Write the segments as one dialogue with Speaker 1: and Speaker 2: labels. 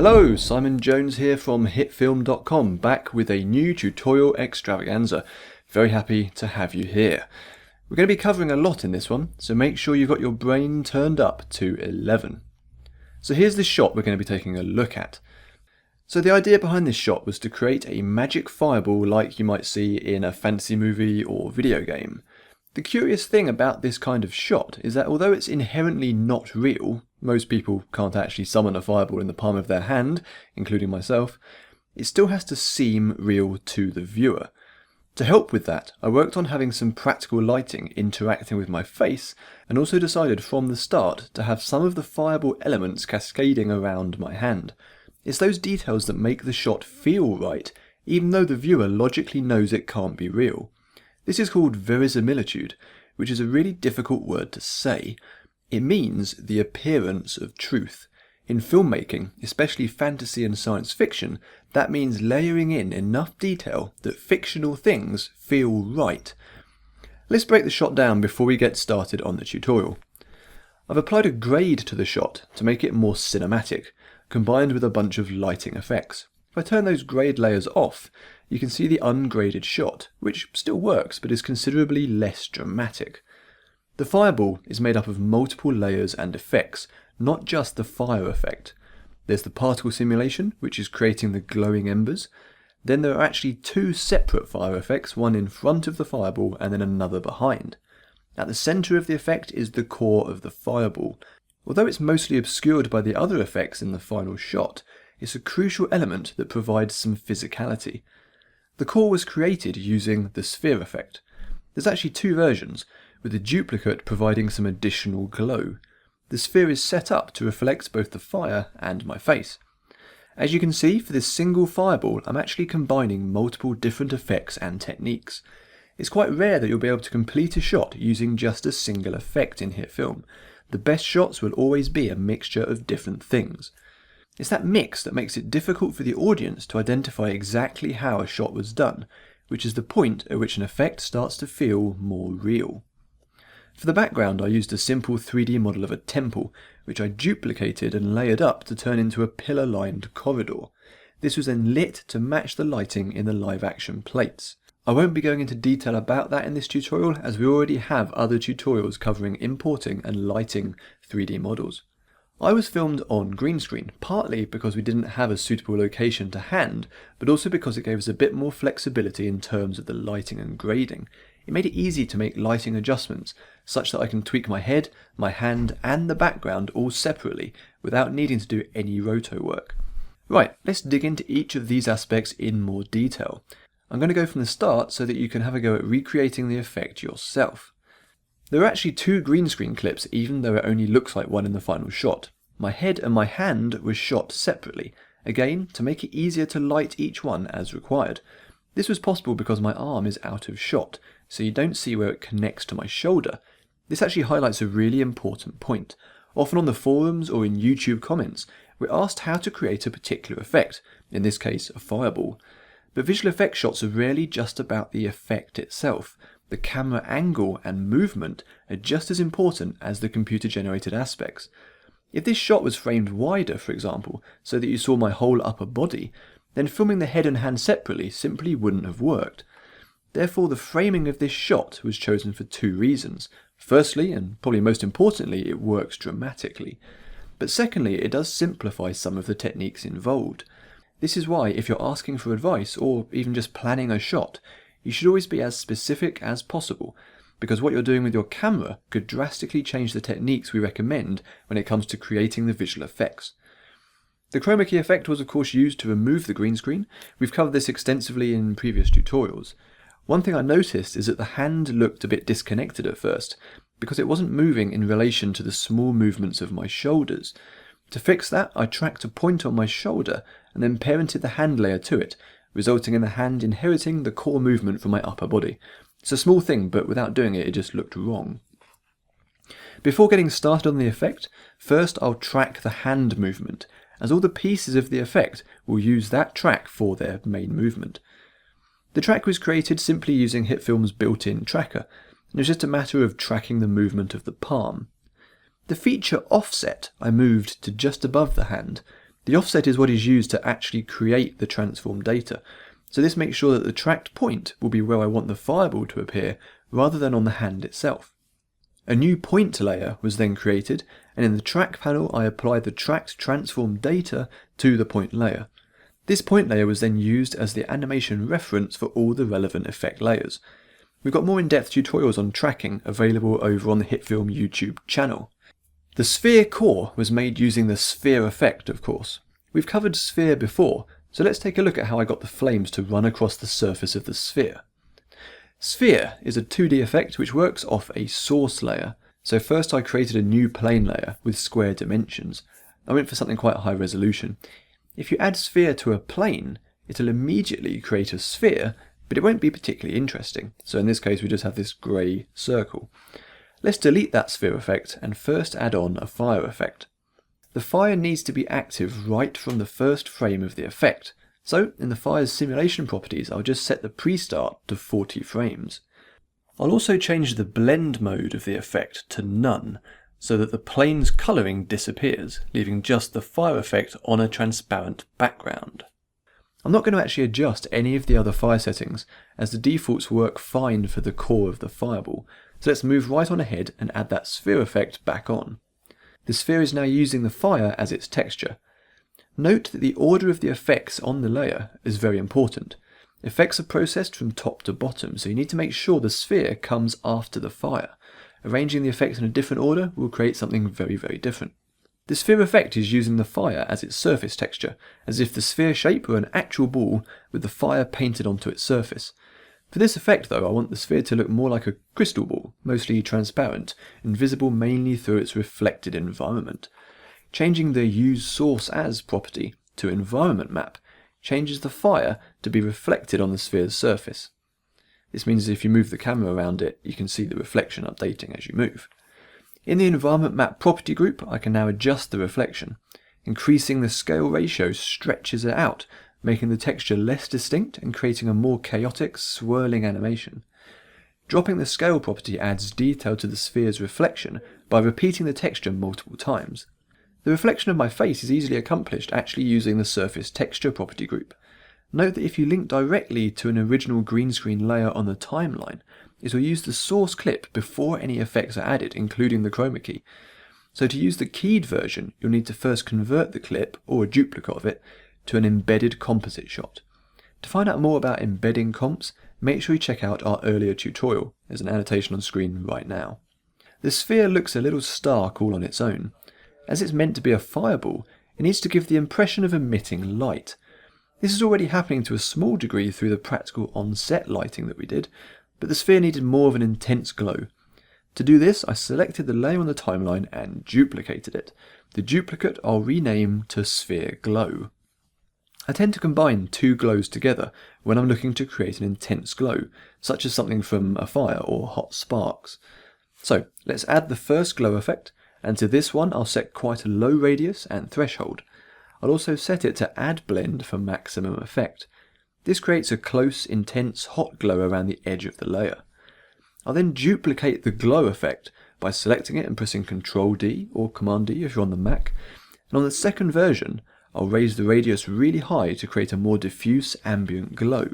Speaker 1: Hello, Simon Jones here from HitFilm.com, back with a new tutorial extravaganza. Very happy to have you here. We're going to be covering a lot in this one, so make sure you've got your brain turned up to 11. So here's the shot we're going to be taking a look at. So the idea behind this shot was to create a magic fireball like you might see in a fantasy movie or video game. The curious thing about this kind of shot is that although it's inherently not real, most people can't actually summon a fireball in the palm of their hand, including myself, it still has to seem real to the viewer. To help with that, I worked on having some practical lighting interacting with my face, and also decided from the start to have some of the fireball elements cascading around my hand. It's those details that make the shot feel right, even though the viewer logically knows it can't be real. This is called verisimilitude, which is a really difficult word to say. It means the appearance of truth. In filmmaking, especially fantasy and science fiction, that means layering in enough detail that fictional things feel right. Let's break the shot down before we get started on the tutorial. I've applied a grade to the shot to make it more cinematic, combined with a bunch of lighting effects. If I turn those grade layers off, you can see the ungraded shot, which still works but is considerably less dramatic. The fireball is made up of multiple layers and effects, not just the fire effect. There's the particle simulation, which is creating the glowing embers. Then there are actually two separate fire effects, one in front of the fireball and then another behind. At the centre of the effect is the core of the fireball. Although it's mostly obscured by the other effects in the final shot, it's a crucial element that provides some physicality. The core was created using the sphere effect. There's actually two versions, with the duplicate providing some additional glow. The sphere is set up to reflect both the fire and my face. As you can see, for this single fireball, I'm actually combining multiple different effects and techniques. It's quite rare that you'll be able to complete a shot using just a single effect in HitFilm. The best shots will always be a mixture of different things. It's that mix that makes it difficult for the audience to identify exactly how a shot was done, which is the point at which an effect starts to feel more real. For the background, I used a simple 3D model of a temple, which I duplicated and layered up to turn into a pillar-lined corridor. This was then lit to match the lighting in the live-action plates. I won't be going into detail about that in this tutorial, as we already have other tutorials covering importing and lighting 3D models. I was filmed on green screen, partly because we didn't have a suitable location to hand, but also because it gave us a bit more flexibility in terms of the lighting and grading. It made it easy to make lighting adjustments, such that I can tweak my head, my hand, and the background all separately, without needing to do any roto work. Right, let's dig into each of these aspects in more detail. I'm going to go from the start so that you can have a go at recreating the effect yourself. There are actually two green screen clips, even though it only looks like one in the final shot. My head and my hand was shot separately, again to make it easier to light each one as required. This was possible because my arm is out of shot, so you don't see where it connects to my shoulder. This actually highlights a really important point. Often on the forums or in YouTube comments, we're asked how to create a particular effect, in this case a fireball. But visual effects shots are rarely just about the effect itself. The camera angle and movement are just as important as the computer-generated aspects. If this shot was framed wider, for example, so that you saw my whole upper body, then filming the head and hand separately simply wouldn't have worked. Therefore, the framing of this shot was chosen for two reasons. Firstly, and probably most importantly, it works dramatically. But secondly, it does simplify some of the techniques involved. This is why, if you're asking for advice, or even just planning a shot, you should always be as specific as possible, because what you're doing with your camera could drastically change the techniques we recommend when it comes to creating the visual effects. The chroma key effect was of course used to remove the green screen. We've covered this extensively in previous tutorials. One thing I noticed is that the hand looked a bit disconnected at first, because it wasn't moving in relation to the small movements of my shoulders. To fix that, I tracked a point on my shoulder and then parented the hand layer to it, resulting in the hand inheriting the core movement from my upper body. It's a small thing, but without doing it, it just looked wrong. Before getting started on the effect, first I'll track the hand movement, as all the pieces of the effect will use that track for their main movement. The track was created simply using HitFilm's built-in tracker, and it was just a matter of tracking the movement of the palm. The feature offset I moved to just above the hand. The offset is what is used to actually create the transform data, so this makes sure that the tracked point will be where I want the fireball to appear rather than on the hand itself. A new point layer was then created, and in the track panel I applied the tracked transform data to the point layer. This point layer was then used as the animation reference for all the relevant effect layers. We've got more in-depth tutorials on tracking available over on the HitFilm YouTube channel. The sphere core was made using the sphere effect, of course. We've covered sphere before, so let's take a look at how I got the flames to run across the surface of the sphere. Sphere is a 2D effect which works off a source layer. So first I created a new plane layer with square dimensions. I went for something quite high resolution. If you add sphere to a plane, it'll immediately create a sphere, but it won't be particularly interesting. So in this case we just have this grey circle. Let's delete that sphere effect and first add on a fire effect. The fire needs to be active right from the first frame of the effect. So in the fire's simulation properties I'll just set the pre-start to 40 frames. I'll also change the blend mode of the effect to none, so that the plane's colouring disappears, leaving just the fire effect on a transparent background. I'm not going to actually adjust any of the other fire settings, as the defaults work fine for the core of the fireball, so let's move right on ahead and add that sphere effect back on. The sphere is now using the fire as its texture. Note that the order of the effects on the layer is very important. Effects are processed from top to bottom, so you need to make sure the sphere comes after the fire. Arranging the effects in a different order will create something very, very different. The sphere effect is using the fire as its surface texture, as if the sphere shape were an actual ball with the fire painted onto its surface. For this effect though, I want the sphere to look more like a crystal ball, mostly transparent, and visible mainly through its reflected environment. Changing the Use Source As property to Environment Map changes the fire to be reflected on the sphere's surface. This means if you move the camera around it, you can see the reflection updating as you move. In the Environment Map property group, I can now adjust the reflection. Increasing the scale ratio stretches it out, making the texture less distinct and creating a more chaotic, swirling animation. Dropping the scale property adds detail to the sphere's reflection by repeating the texture multiple times. The reflection of my face is easily accomplished actually using the Surface Texture property group. Note that if you link directly to an original green screen layer on the timeline, it will use the source clip before any effects are added, including the chroma key. So to use the keyed version, you'll need to first convert the clip, or a duplicate of it, to an embedded composite shot. To find out more about embedding comps, make sure you check out our earlier tutorial. There's an annotation on screen right now. The sphere looks a little stark all on its own. As it's meant to be a fireball, it needs to give the impression of emitting light. This is already happening to a small degree through the practical on-set lighting that we did, but the sphere needed more of an intense glow. To do this, I selected the layer on the timeline and duplicated it. The duplicate I'll rename to Sphere Glow. I tend to combine two glows together when I'm looking to create an intense glow, such as something from a fire or hot sparks. So let's add the first glow effect, and to this one I'll set quite a low radius and threshold. I'll also set it to Add Blend for maximum effect. This creates a close, intense, hot glow around the edge of the layer. I'll then duplicate the glow effect by selecting it and pressing Ctrl D or Command D if you're on the Mac. And on the second version, I'll raise the radius really high to create a more diffuse ambient glow.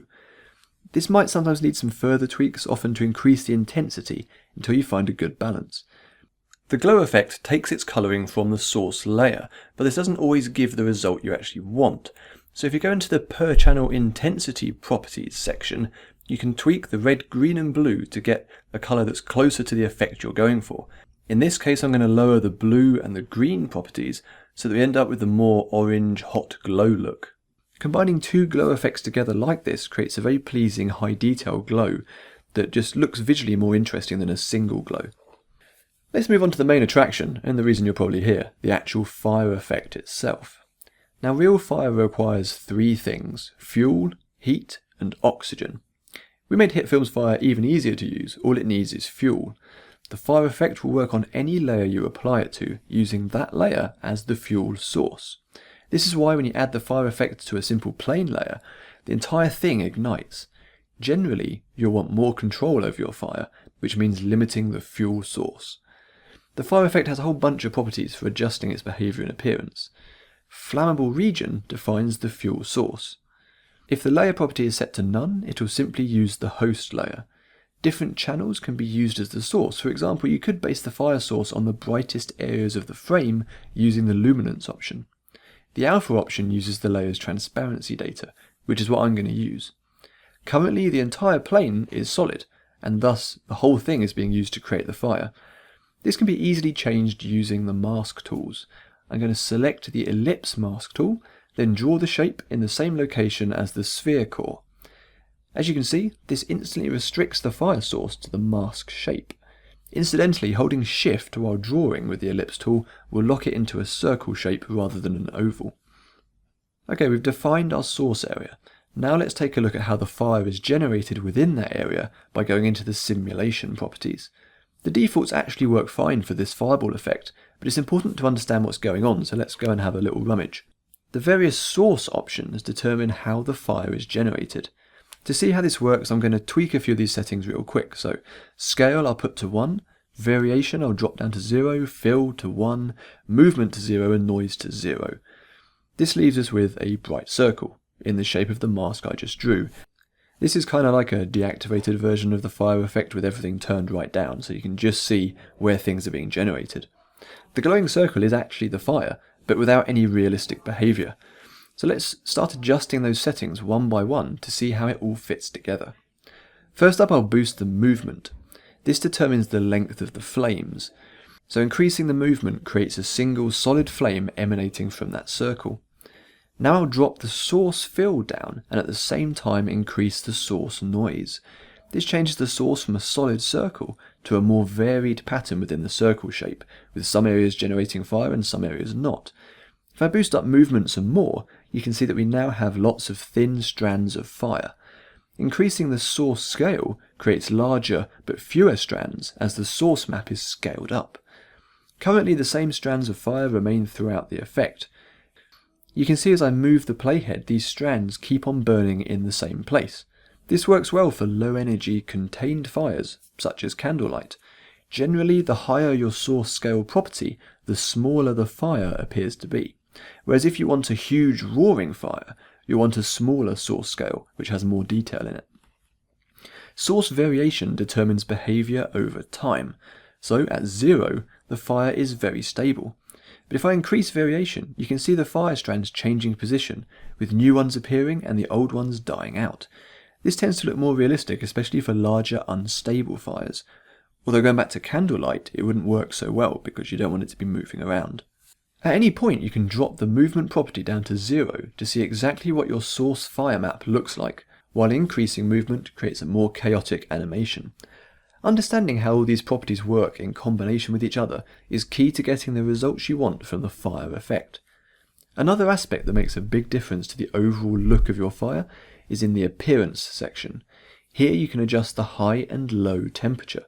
Speaker 1: This might sometimes need some further tweaks, often to increase the intensity until you find a good balance. The glow effect takes its colouring from the source layer, but this doesn't always give the result you actually want. So if you go into the per channel intensity properties section, you can tweak the red, green and blue to get a colour that's closer to the effect you're going for. In this case I'm going to lower the blue and the green properties so that we end up with the more orange hot glow look. Combining two glow effects together like this creates a very pleasing high detail glow that just looks visually more interesting than a single glow. Let's move on to the main attraction, and the reason you're probably here, the actual fire effect itself. Now real fire requires three things: fuel, heat and oxygen. We made HitFilm's fire even easier to use. All it needs is fuel. The fire effect will work on any layer you apply it to, using that layer as the fuel source. This is why when you add the fire effect to a simple plane layer, the entire thing ignites. Generally, you'll want more control over your fire, which means limiting the fuel source. The fire effect has a whole bunch of properties for adjusting its behaviour and appearance. flammable region defines the fuel source. If the layer property is set to none, it will simply use the host layer. Different channels can be used as the source. For example, you could base the fire source on the brightest areas of the frame using the luminance option. The alpha option uses the layer's transparency data, which is what I'm going to use. Currently, the entire plane is solid, and thus the whole thing is being used to create the fire. This can be easily changed using the mask tools. I'm going to select the ellipse mask tool, then draw the shape in the same location as the sphere core. As you can see, this instantly restricts the fire source to the mask shape. Incidentally, holding shift while drawing with the ellipse tool will lock it into a circle shape rather than an oval. Okay, we've defined our source area. Now let's take a look at how the fire is generated within that area by going into the simulation properties. The defaults actually work fine for this fireball effect, but it's important to understand what's going on, so let's go and have a little rummage. The various source options determine how the fire is generated. To see how this works, I'm going to tweak a few of these settings real quick. So scale I'll put to 1, variation I'll drop down to 0, fill to 1, movement to 0 and noise to 0. This leaves us with a bright circle in the shape of the mask I just drew. This is kind of like a deactivated version of the fire effect with everything turned right down, so you can just see where things are being generated. The glowing circle is actually the fire, but without any realistic behaviour. So let's start adjusting those settings one by one to see how it all fits together. First up, I'll boost the movement. This determines the length of the flames. So increasing the movement creates a single solid flame emanating from that circle. Now I'll drop the source fill down and at the same time increase the source noise. This changes the source from a solid circle to a more varied pattern within the circle shape, with some areas generating fire and some areas not. If I boost up movement some more, you can see that we now have lots of thin strands of fire. Increasing the source scale creates larger but fewer strands as the source map is scaled up. Currently the same strands of fire remain throughout the effect. You can see as I move the playhead, these strands keep on burning in the same place. This works well for low energy contained fires, such as candlelight. Generally, the higher your source scale property, the smaller the fire appears to be. Whereas if you want a huge roaring fire, you want a smaller source scale, which has more detail in it. Source variation determines behaviour over time. So at 0, the fire is very stable. But if I increase variation, you can see the fire strands changing position, with new ones appearing and the old ones dying out. This tends to look more realistic, especially for larger unstable fires. Although going back to candlelight, it wouldn't work so well because you don't want it to be moving around. At any point you can drop the movement property down to 0 to see exactly what your source fire map looks like, while increasing movement creates a more chaotic animation. Understanding how all these properties work in combination with each other is key to getting the results you want from the fire effect. Another aspect that makes a big difference to the overall look of your fire is in the appearance section. Here you can adjust the high and low temperature,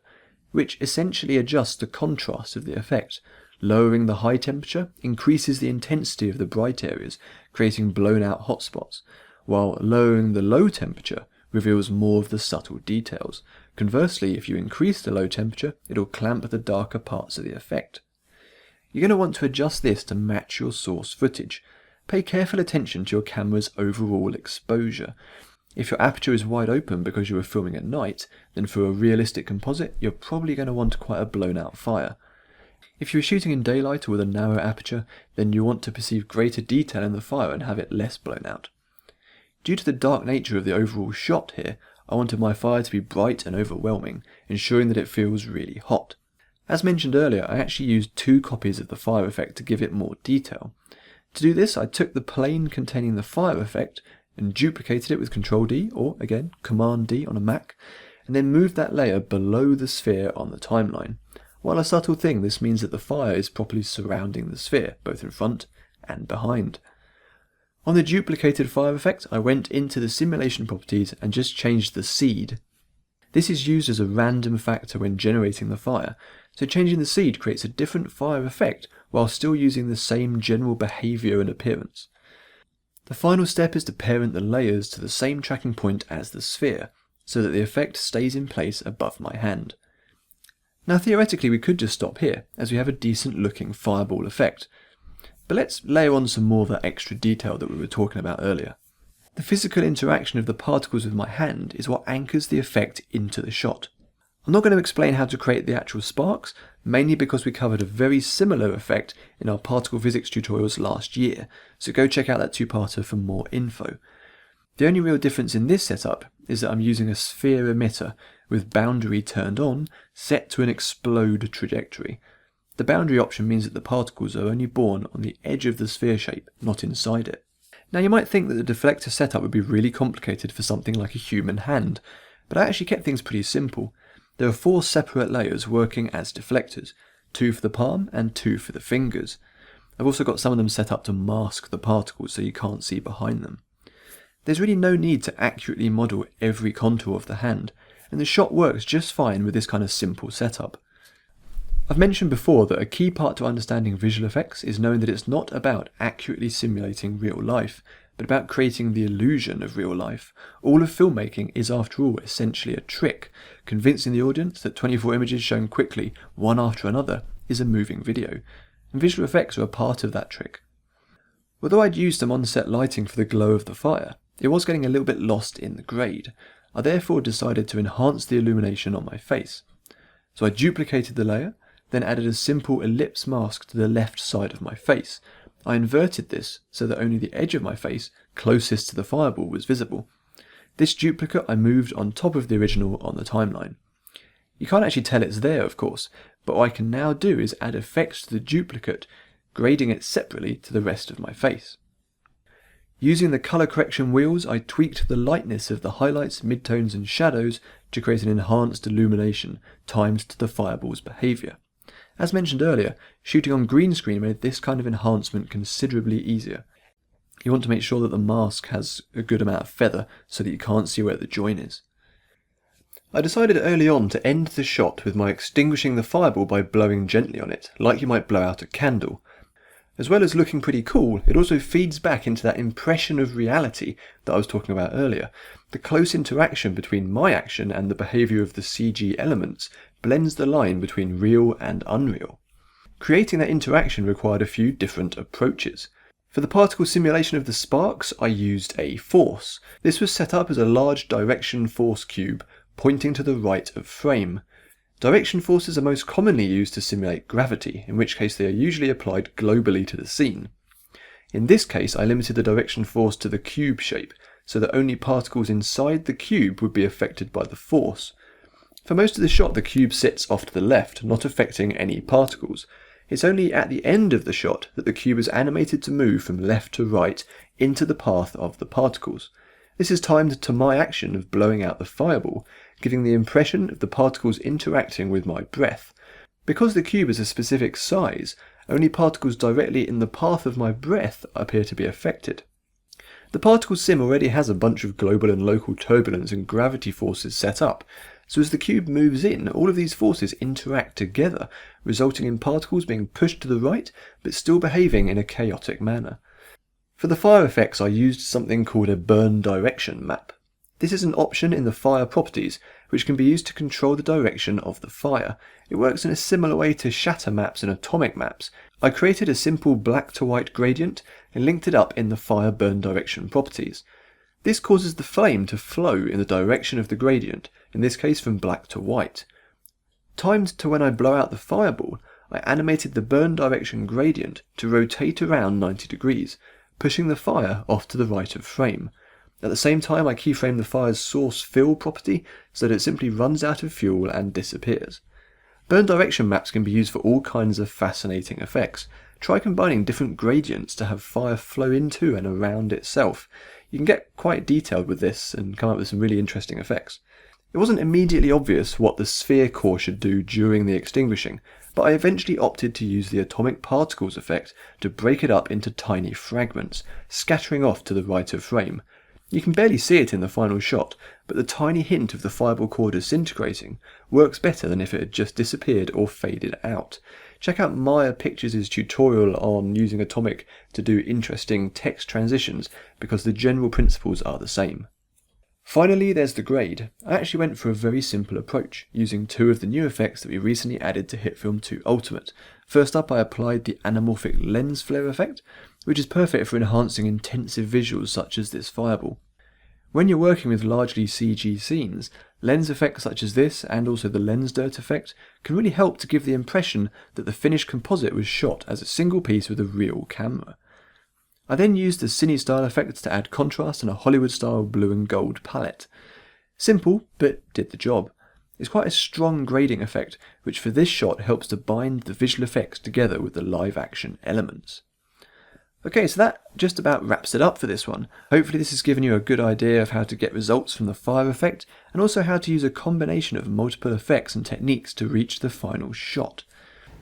Speaker 1: which essentially adjusts the contrast of the effect. Lowering the high temperature increases the intensity of the bright areas, creating blown out hotspots, while lowering the low temperature reveals more of the subtle details. Conversely, if you increase the low temperature, it'll clamp the darker parts of the effect. You're going to want to adjust this to match your source footage. Pay careful attention to your camera's overall exposure. If your aperture is wide open because you were filming at night, then for a realistic composite, you're probably going to want quite a blown out fire. If you were shooting in daylight or with a narrow aperture, then you want to perceive greater detail in the fire and have it less blown out. Due to the dark nature of the overall shot here, I wanted my fire to be bright and overwhelming, ensuring that it feels really hot. As mentioned earlier, I actually used 2 copies of the fire effect to give it more detail. To do this, I took the plane containing the fire effect and duplicated it with Ctrl D, or again, Command D on a Mac, and then moved that layer below the sphere on the timeline. While a subtle thing, this means that the fire is properly surrounding the sphere, both in front and behind. On the duplicated fire effect, I went into the simulation properties and just changed the seed. This is used as a random factor when generating the fire, so changing the seed creates a different fire effect while still using the same general behaviour and appearance. The final step is to parent the layers to the same tracking point as the sphere, so that the effect stays in place above my hand. Now theoretically we could just stop here, as we have a decent looking fireball effect. But let's layer on some more of that extra detail that we were talking about earlier. The physical interaction of the particles with my hand is what anchors the effect into the shot. I'm not going to explain how to create the actual sparks, mainly because we covered a very similar effect in our particle physics tutorials last year, so go check out that two-parter for more info. The only real difference in this setup is that I'm using a sphere emitter with boundary turned on, set to an explode trajectory. The boundary option means that the particles are only born on the edge of the sphere shape, not inside it. Now you might think that the deflector setup would be really complicated for something like a human hand, but I actually kept things pretty simple. There are 4 separate layers working as deflectors, 2 for the palm and 2 for the fingers. I've also got some of them set up to mask the particles so you can't see behind them. There's really no need to accurately model every contour of the hand, and the shot works just fine with this kind of simple setup. I've mentioned before that a key part to understanding visual effects is knowing that it's not about accurately simulating real life, but about creating the illusion of real life. All of filmmaking is, after all, essentially a trick, convincing the audience that 24 images shown quickly, one after another, is a moving video. And visual effects are a part of that trick. Although I'd used some on-set lighting for the glow of the fire, it was getting a little bit lost in the grade. I therefore decided to enhance the illumination on my face. So I duplicated the layer, then added a simple ellipse mask to the left side of my face. I inverted this so that only the edge of my face closest to the fireball was visible. This duplicate I moved on top of the original on the timeline. You can't actually tell it's there, of course, but what I can now do is add effects to the duplicate, grading it separately to the rest of my face. Using the color correction wheels, I tweaked the lightness of the highlights, midtones and shadows to create an enhanced illumination timed to the fireball's behaviour. As mentioned earlier, shooting on green screen made this kind of enhancement considerably easier. You want to make sure that the mask has a good amount of feather so that you can't see where the join is. I decided early on to end the shot with my extinguishing the fireball by blowing gently on it, like you might blow out a candle. As well as looking pretty cool, it also feeds back into that impression of reality that I was talking about earlier. The close interaction between my action and the behaviour of the CG elements blends the line between real and unreal. Creating that interaction required a few different approaches. For the particle simulation of the sparks, I used a force. This was set up as a large direction force cube pointing to the right of frame. Direction forces are most commonly used to simulate gravity, in which case they are usually applied globally to the scene. In this case, I limited the direction force to the cube shape, so that only particles inside the cube would be affected by the force. For most of the shot, the cube sits off to the left, not affecting any particles. It's only at the end of the shot that the cube is animated to move from left to right into the path of the particles. This is timed to my action of blowing out the fireball, giving the impression of the particles interacting with my breath. Because the cube is a specific size, only particles directly in the path of my breath appear to be affected. The particle sim already has a bunch of global and local turbulence and gravity forces set up, so as the cube moves in, all of these forces interact together, resulting in particles being pushed to the right, but still behaving in a chaotic manner. For the fire effects, I used something called a burn direction map. This is an option in the fire properties, which can be used to control the direction of the fire. It works in a similar way to shatter maps and atomic maps. I created a simple black to white gradient and linked it up in the fire burn direction properties. This causes the flame to flow in the direction of the gradient, in this case from black to white. Timed to when I blow out the fireball, I animated the burn direction gradient to rotate around 90 degrees, pushing the fire off to the right of frame. At the same time, I keyframe the fire's source fill property so that it simply runs out of fuel and disappears. Burn direction maps can be used for all kinds of fascinating effects. Try combining different gradients to have fire flow into and around itself. You can get quite detailed with this and come up with some really interesting effects. It wasn't immediately obvious what the sphere core should do during the extinguishing, but I eventually opted to use the atomic particles effect to break it up into tiny fragments, scattering off to the right of frame. You can barely see it in the final shot, but the tiny hint of the fireball core disintegrating works better than if it had just disappeared or faded out. Check out Maya Pictures' tutorial on using atomic to do interesting text transitions, because the general principles are the same. Finally, there's the grade. I actually went for a very simple approach, using two of the new effects that we recently added to HitFilm 2 Ultimate. First up, I applied the anamorphic lens flare effect, which is perfect for enhancing intensive visuals such as this fireball. When you're working with largely CG scenes, lens effects such as this, and also the lens dirt effect, can really help to give the impression that the finished composite was shot as a single piece with a real camera. I then used the cine style effects to add contrast and a Hollywood style blue and gold palette. Simple, but did the job. It's quite a strong grading effect, which for this shot helps to bind the visual effects together with the live action elements. Okay, so that just about wraps it up for this one. Hopefully this has given you a good idea of how to get results from the fire effect, and also how to use a combination of multiple effects and techniques to reach the final shot.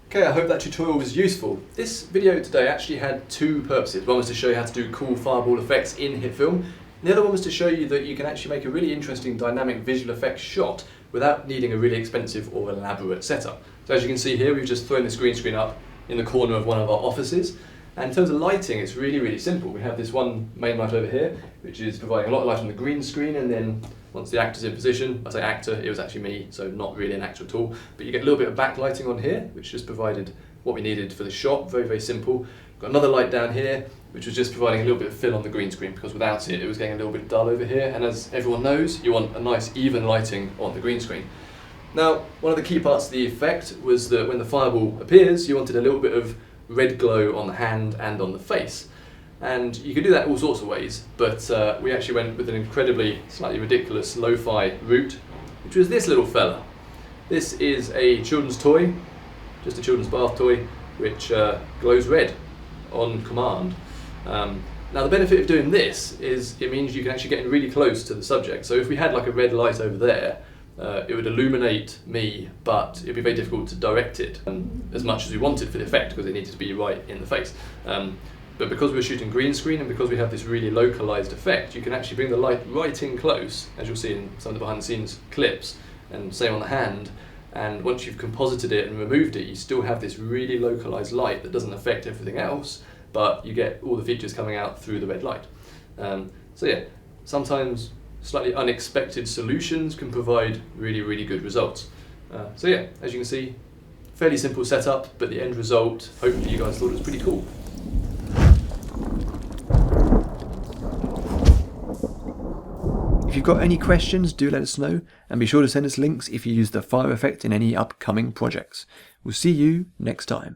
Speaker 1: Okay, I hope that tutorial was useful. This video today actually had two purposes. One was to show you how to do cool fireball effects in HitFilm. The other one was to show you that you can actually make a really interesting dynamic visual effects shot without needing a really expensive or elaborate setup. So as you can see here, we've just thrown this green screen up in the corner of one of our offices. And in terms of lighting, it's really simple. We have this one main light over here, which is providing a lot of light on the green screen, and then once the actor's in position, I say actor, it was actually me, so not really an actor at all, but you get a little bit of backlighting on here, which just provided what we needed for the shot, very simple. Got another light down here, which was just providing a little bit of fill on the green screen, because without it, it was getting a little bit dull over here, and as everyone knows, you want a nice even lighting on the green screen. Now, one of the key parts of the effect was that when the fireball appears, you wanted a little bit of red glow on the hand and on the face. And you can do that all sorts of ways, but we actually went with an incredibly, slightly ridiculous lo-fi route, which was this little fella. This is a children's toy, just a children's bath toy, which glows red on command. Now the benefit of doing this is it means you can actually get in really close to the subject. So if we had like a red light over there, it would illuminate me, but it'd be very difficult to direct it as much as we wanted for the effect, because it needed to be right in the face. But because we're shooting green screen and because we have this really localized effect, you can actually bring the light right in close, as you'll see in some of the behind the scenes clips, and same on the hand. And once you've composited it and removed it, you still have this really localized light that doesn't affect everything else, but you get all the features coming out through the red light. So yeah, sometimes slightly unexpected solutions can provide really good results. So yeah, as you can see, fairly simple setup, but the end result, hopefully you guys thought it was pretty cool. If you've got any questions, do let us know, and be sure to send us links if you use the fire effect in any upcoming projects. We'll see you next time.